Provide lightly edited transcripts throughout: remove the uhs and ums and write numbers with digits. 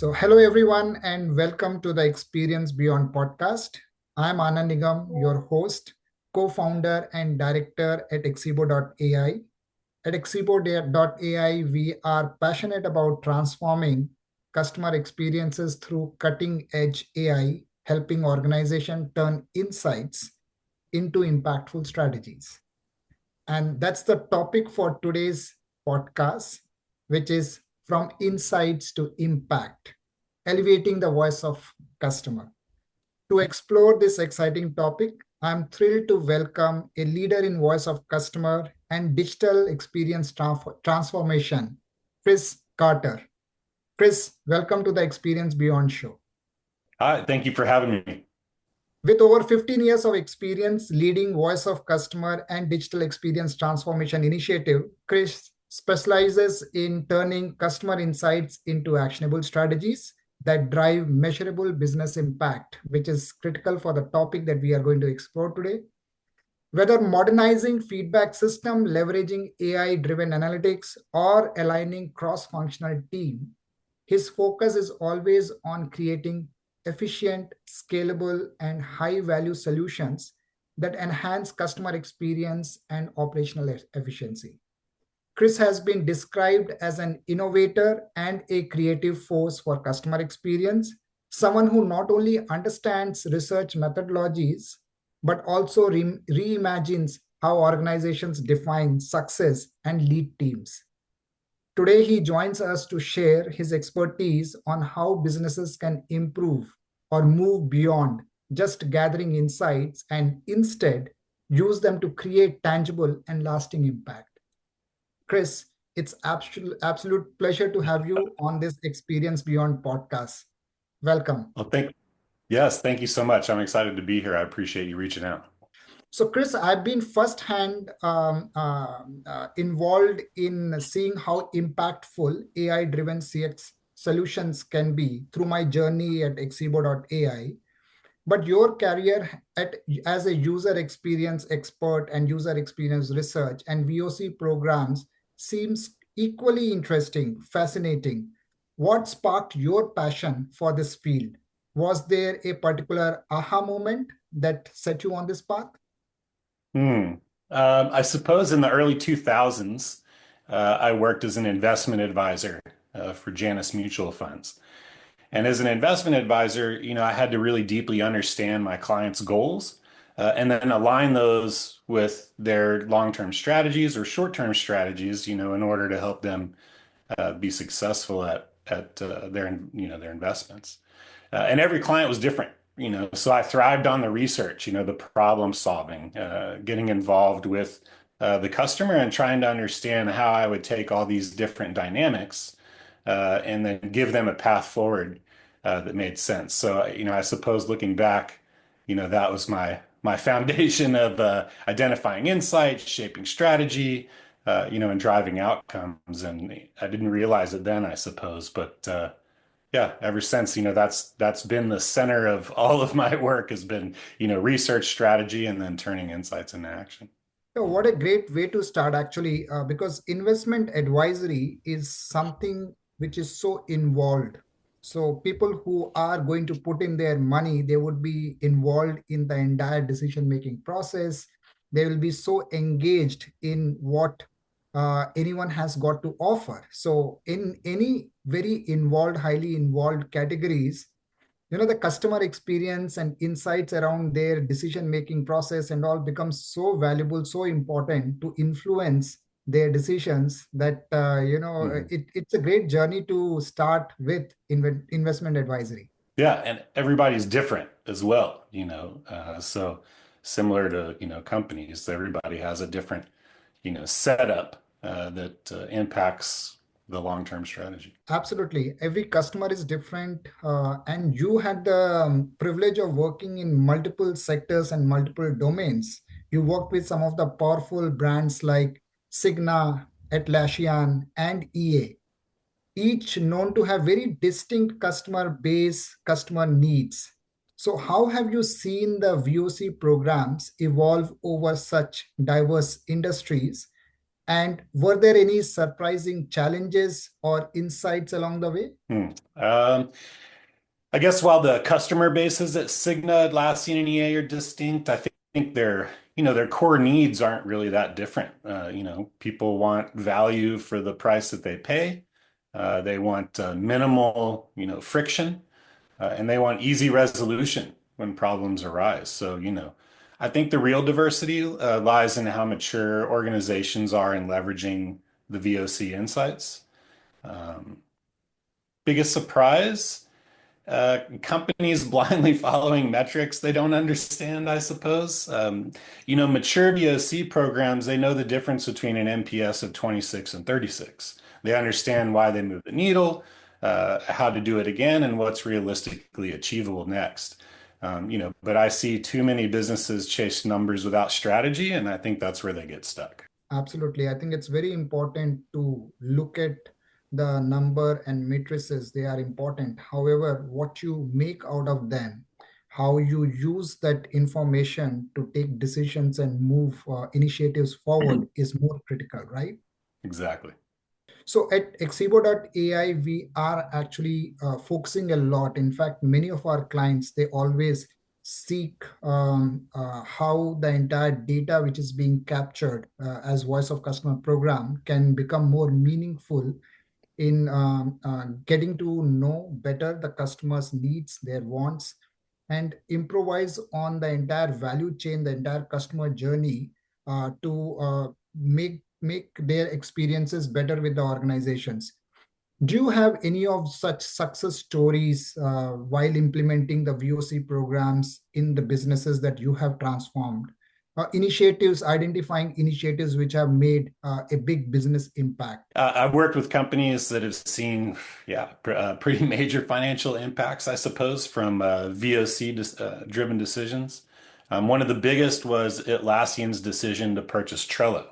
So, hello everyone, and welcome to the Experience Beyond podcast. I'm Anand Nigam, your host, co-founder, and director at XEBO.ai. At XEBO.ai, we are passionate about transforming customer experiences through cutting-edge AI, helping organizations turn insights into impactful strategies. And that's the topic for today's podcast, which is from insights to impact, elevating the voice of customer. To explore this exciting topic, I'm thrilled to welcome a leader in voice of customer and digital experience transformation, Chris Carter. Chris, welcome to the Experience Beyond show. Hi, thank you for having me. With over 15 years of experience leading voice of customer and digital experience transformation initiative, Chris specializes in turning customer insights into actionable strategies that drive measurable business impact, which is critical for the topic that we are going to explore today. Whether modernizing feedback system, leveraging AI-driven analytics, or aligning cross-functional team, his focus is always on creating efficient, scalable, and high-value solutions that enhance customer experience and operational efficiency. Chris has been described as an innovator and a creative force for customer experience, someone who not only understands research methodologies, but also reimagines how organizations define success and lead teams. Today, he joins us to share his expertise on how businesses can improve or move beyond just gathering insights and instead use them to create tangible and lasting impact. Chris, it's absolute pleasure to have you on this Experience Beyond podcast. Welcome. Well, thank you so much. I'm excited to be here. I appreciate you reaching out. So, Chris, I've been firsthand involved in seeing how impactful AI-driven CX solutions can be through my journey at XEBO.ai. But your career as a user experience expert and user experience research and VOC programs seems equally interesting, fascinating. What sparked your passion for this field? Was there a particular aha moment that set you on this path? Hmm. I suppose in the early 2000s, I worked as an investment advisor for Janus Mutual Funds. And as an investment advisor, I had to really deeply understand my clients' goals and then align those with their long-term strategies or short-term strategies, in order to help them be successful at their investments. And every client was different, so I thrived on the research, the problem solving, getting involved with the customer and trying to understand how I would take all these different dynamics and then give them a path forward that made sense. So, I suppose looking back, that was my foundation of identifying insights, shaping strategy, and driving outcomes. And I didn't realize it then, I suppose, but yeah, ever since, that's been the center of all of my work has been, research strategy and then turning insights into action. So what a great way to start, actually, because investment advisory is something which is so involved. So people who are going to put in their money, they would be involved in the entire decision-making process. They will be so engaged in what anyone has got to offer. So in any very involved, highly involved categories, the customer experience and insights around their decision making process and all becomes so valuable, so important to influence their decisions that Mhm. it's a great journey to start with investment advisory. Yeah, and everybody's different as well, so similar to, companies, everybody has a different, setup that impacts the long-term strategy. Absolutely, every customer is different, and you had the privilege of working in multiple sectors and multiple domains. You worked with some of the powerful brands like Cigna, Atlassian, and EA, each known to have very distinct customer base, customer needs. So how have you seen the VOC programs evolve over such diverse industries? And were there any surprising challenges or insights along the way? Hmm. Um, I guess while the customer bases at Cigna, Atlassian, and EA are distinct, I think their core needs aren't really that different. People want value for the price that they pay. They want minimal, friction, and they want easy resolution when problems arise. So, I think the real diversity lies in how mature organizations are in leveraging the VOC insights. Um, Biggest surprise? Companies blindly following metrics they don't understand, I suppose. Mature VOC programs, they know the difference between an NPS of 26 and 36. They understand why they move the needle, how to do it again, and what's realistically achievable next. But I see too many businesses chase numbers without strategy, and I think that's where they get stuck. Absolutely. I think it's very important to look at the number and matrices. They are important. However, what you make out of them, how you use that information to take decisions and move initiatives forward is more critical, right? Exactly. So at XEBO.ai, we are actually focusing a lot. In fact, many of our clients, they always seek how the entire data which is being captured as voice of customer program can become more meaningful in getting to know better the customer's needs, their wants, and improvise on the entire value chain, the entire customer journey to make their experiences better with the organizations. Do you have any of such success stories while implementing the VOC programs in the businesses that you have transformed? Identifying initiatives which have made a big business impact. I've worked with companies that have seen, yeah, pretty major financial impacts, I suppose, from VOC driven decisions. One of the biggest was Atlassian's decision to purchase Trello.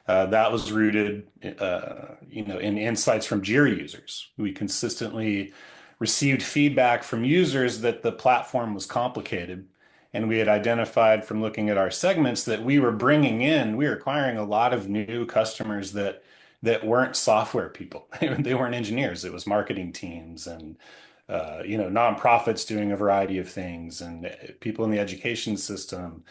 That was rooted, in insights from Jira users. We consistently received feedback from users that the platform was complicated, and we had identified from looking at our segments that we were acquiring a lot of new customers that weren't software people. They weren't engineers. It was marketing teams and nonprofits doing a variety of things and people in the education system.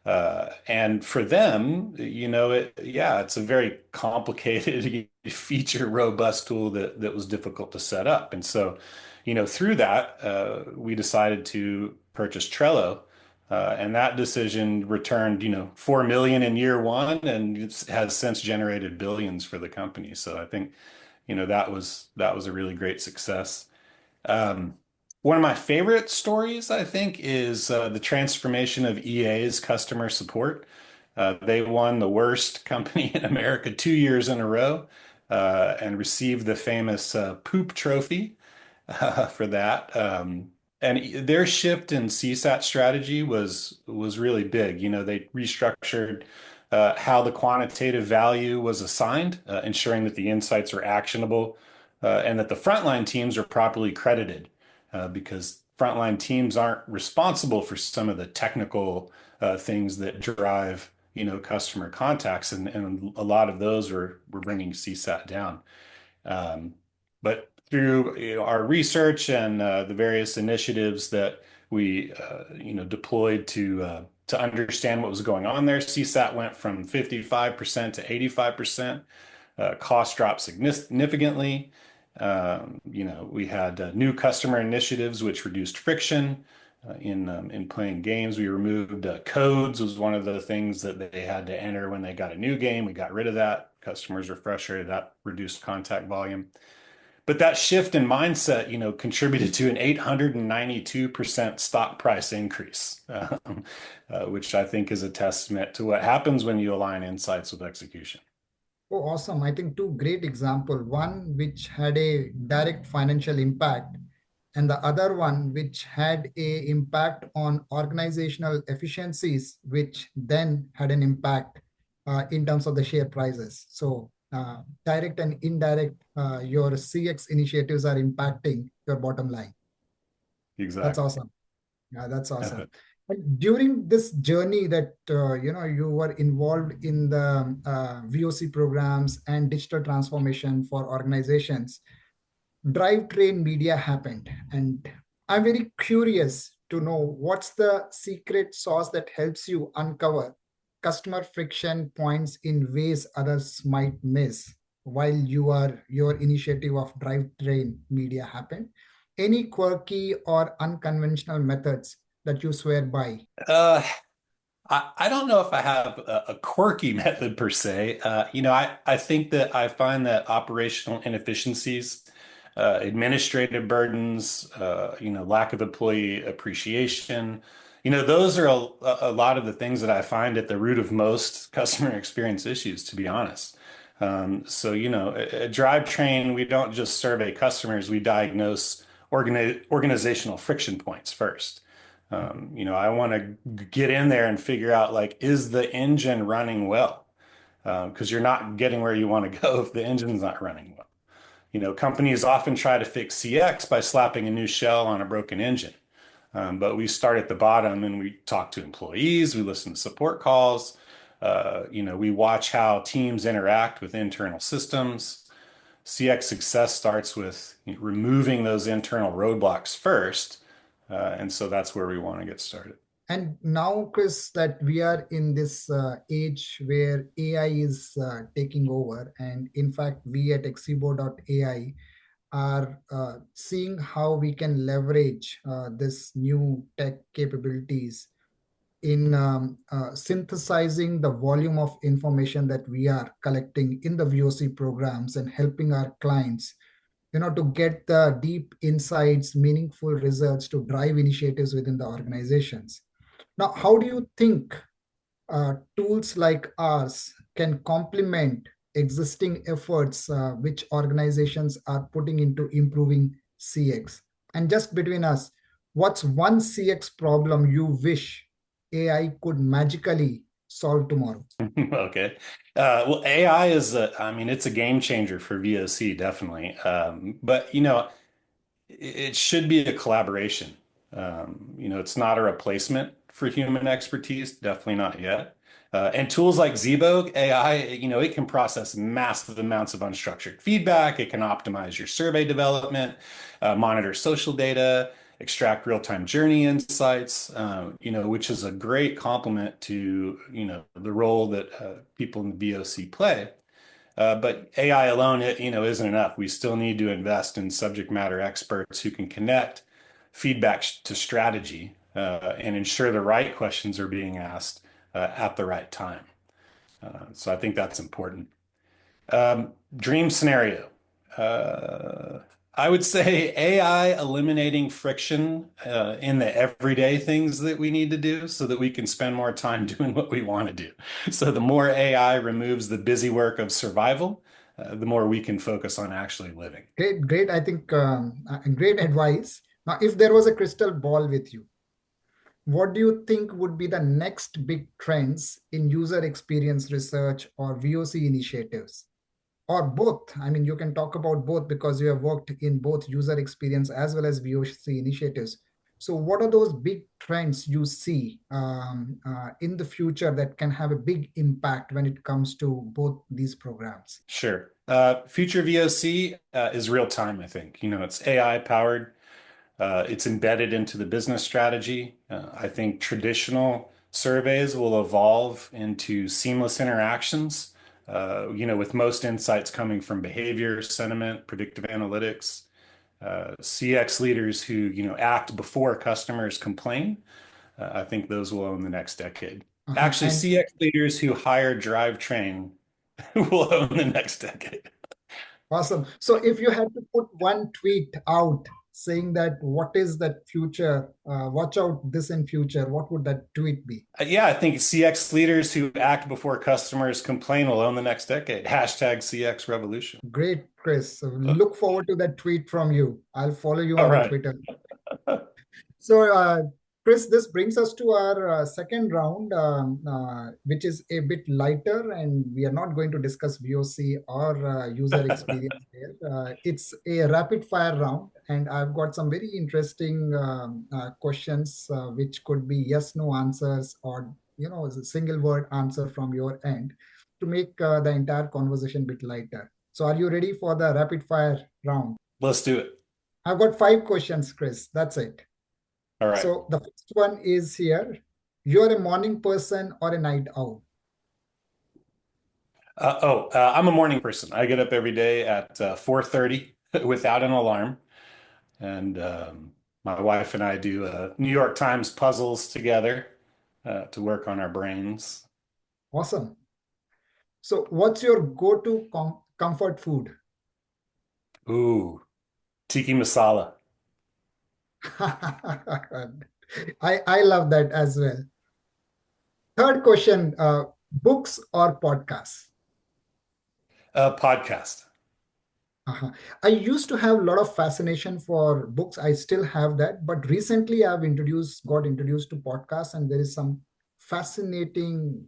And for them, it's a very complicated feature robust tool that was difficult to set up. And so, through that, we decided to purchase Trello. And that decision returned, 4 million in year one and has since generated billions for the company. So I think, that was a really great success. Um, One of my favorite stories, I think, is the transformation of EA's customer support. They won the worst company in America 2 years in a row and received the famous poop trophy for that. And their shift in CSAT strategy was really big. They restructured how the quantitative value was assigned, ensuring that the insights are actionable and that the frontline teams are properly credited, because frontline teams aren't responsible for some of the technical things that drive, customer contacts, and a lot of those were bringing CSAT down. Um, but through our research and the various initiatives that we deployed to understand what was going on there, CSAT went from 55% to 85%. Cost dropped significantly. We had new customer initiatives which reduced friction in playing games. We removed codes was one of the things that they had to enter when they got a new game. We got rid of that. Customers were frustrated. That reduced contact volume. But that shift in mindset, contributed to an 892% stock price increase, which I think is a testament to what happens when you align insights with execution. Oh, awesome. I think two great example. One which had a direct financial impact, and the other one which had a impact on organizational efficiencies, which then had an impact in terms of the share prices. So direct and indirect, your CX initiatives are impacting your bottom line. That's Exactly. awesome. Yeah, that's awesome. And during this journey that you were involved in the VOC programs and digital transformation for organizations, drivetrain media happened, and I'm very curious to know what's the secret sauce that helps you uncover customer friction points in ways others might miss while your initiative of drivetrain media happened. Any quirky or unconventional methods that you swear by? Uh, I don't know if I have a quirky method per se. I think that I find that operational inefficiencies, administrative burdens, lack of employee appreciation, those are a lot of the things that I find at the root of most customer experience issues, to be honest. A drivetrain, we don't just survey customers, we diagnose organizational friction points first. I want to get in there and figure out like, is the engine running well? Because you're not getting where you want to go if the engine's not running well. Companies often try to fix CX by slapping a new shell on a broken engine. But we start at the bottom and we talk to employees, we listen to support calls, we watch how teams interact with internal systems. CX success starts with removing those internal roadblocks first. And so that's where we want to get started. And now, Chris, that we are in this age where AI is taking over, and in fact, we at XEBO.ai are seeing how we can leverage this new tech capabilities in synthesizing the volume of information that we are collecting in the VOC programs and helping our clients, to get the deep insights, meaningful results to drive initiatives within the organizations. Now, how do you think tools like ours can complement existing efforts which organizations are putting into improving CX? And just between us, what's one CX problem you wish AI could magically solve tomorrow? Okay. Well, AI I mean, it's a game changer for VOC, definitely. But, it should be a collaboration. It's not a replacement for human expertise, definitely not yet. And tools like XEBO.ai, it can process massive amounts of unstructured feedback. It can optimize your survey development, monitor social data, extract real-time journey insights, which is a great complement to, the role that people in the VOC play. But AI alone, isn't enough. We still need to invest in subject matter experts who can connect feedback to strategy and ensure the right questions are being asked at the right time. So I think that's important. Dream scenario. Uh, I would say AI eliminating friction in the everyday things that we need to do so that we can spend more time doing what we want to do. So the more AI removes the busy work of survival, the more we can focus on actually living. Great, great. I think great advice. Now, if there was a crystal ball with you, what do you think would be the next big trends in user experience research or VOC initiatives? Or both? I mean, you can talk about both because you have worked in both user experience as well as VOC initiatives. So, what are those big trends you see in the future that can have a big impact when it comes to both these programs? Sure. Future VOC is real time, I think. It's AI powered. It's embedded into the business strategy. I think traditional surveys will evolve into seamless interactions, with most insights coming from behavior, sentiment, predictive analytics. CX leaders who, act before customers complain. I think those will own the next decade. Actually, And CX leaders who hire drivetrain will own the next decade. awesome. So, if you had to put one tweet out saying that what is that future, watch out this in future, what would that tweet be? Yeah, I think CX leaders who act before customers complain will own the next decade. Hashtag CX revolution. Great, Chris. So look forward to that tweet from you. I'll follow you All on the right. Twitter. So, Chris, this brings us to our second round, which is a bit lighter, and we are not going to discuss VOC or user experience here. It's a rapid fire round, and I've got some very interesting questions, which could be yes, no answers, or a single word answer from your end to make the entire conversation a bit lighter. So, are you ready for the rapid fire round? Let's do it. I've got 5 questions, Chris. That's it. All right. So the first one is here. You're a morning person or a night owl? I'm a morning person. I get up every day at 4:30 without an alarm, and my wife and I do New York Times puzzles together to work on our brains. Awesome. So what's your go-to comfort food? Ooh, tiki masala. I love that as well. Third question, books or podcasts? Podcast. Uh-huh. I used to have a lot of fascination for books. I still have that, but recently I've got introduced to podcasts, and there is some fascinating,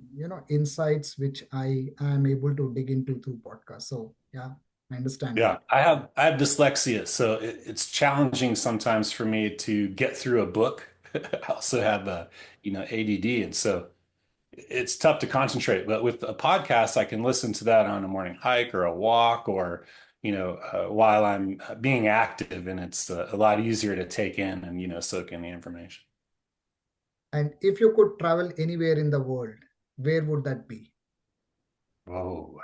insights which I am able to dig into through podcasts. So yeah, I understand Yeah, that. I have dyslexia, so it's challenging sometimes for me to get through a book. I also have ADD, and so it's tough to concentrate. But with a podcast, I can listen to that on a morning hike or a walk, or while I'm being active, and it's a lot easier to take in and soak in the information. And if you could travel anywhere in the world, where would that be? Whoa,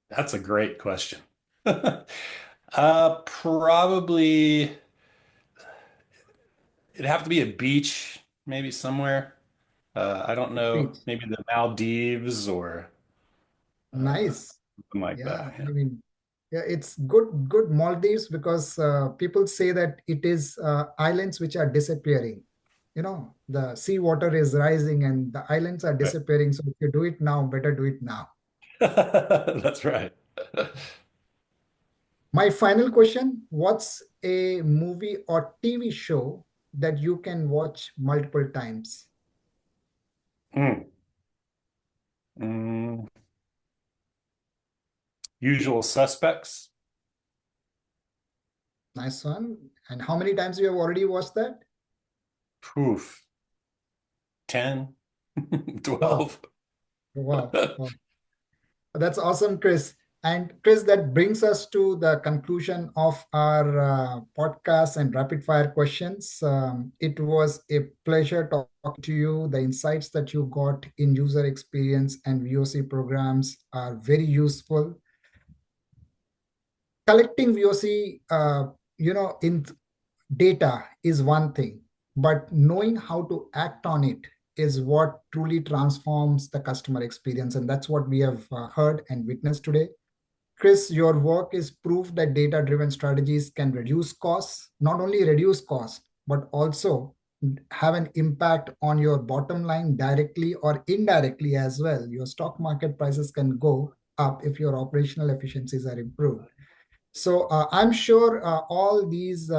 that's a great question. Probably it'd have to be a beach, maybe somewhere. I don't know, Beach. maybe the Maldives or uh, Nice. something like Yeah, that. Yeah. I mean, yeah, it's good Maldives because people say that it is islands which are disappearing. The sea water is rising and the islands are Right. disappearing. So if you do it now, better do it now. That's right. My final question, what's a movie or TV show that you can watch multiple times? Mm. Mm. Usual suspects. Nice one. And how many times you have already watched that? Poof. 10, Wow. 12. Wow. Wow. That's awesome, Chris. And Chris, that brings us to the conclusion of our podcast and rapid fire questions. It was a pleasure talking to you. The insights that you got in user experience and VOC programs are very useful. Collecting VOC, in data is one thing, but knowing how to act on it is what truly transforms the customer experience. And that's what we have heard and witnessed today. Chris, your work is proof that data-driven strategies can reduce costs, not only reduce costs, but also have an impact on your bottom line directly or indirectly as well. Your stock market prices can go up if your operational efficiencies are improved. So I'm sure all these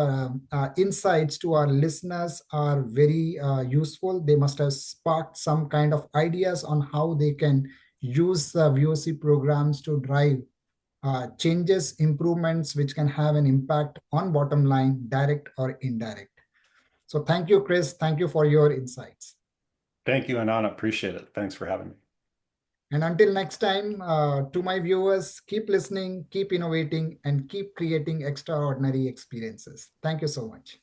insights to our listeners are very useful. They must have sparked some kind of ideas on how they can use VOC programs to drive changes, improvements, which can have an impact on bottom line, direct or indirect. So thank you, Chris. Thank you for your insights. Thank you, Anana. Appreciate it. Thanks for having me. And until next time, to my viewers, keep listening, keep innovating, and keep creating extraordinary experiences. Thank you so much.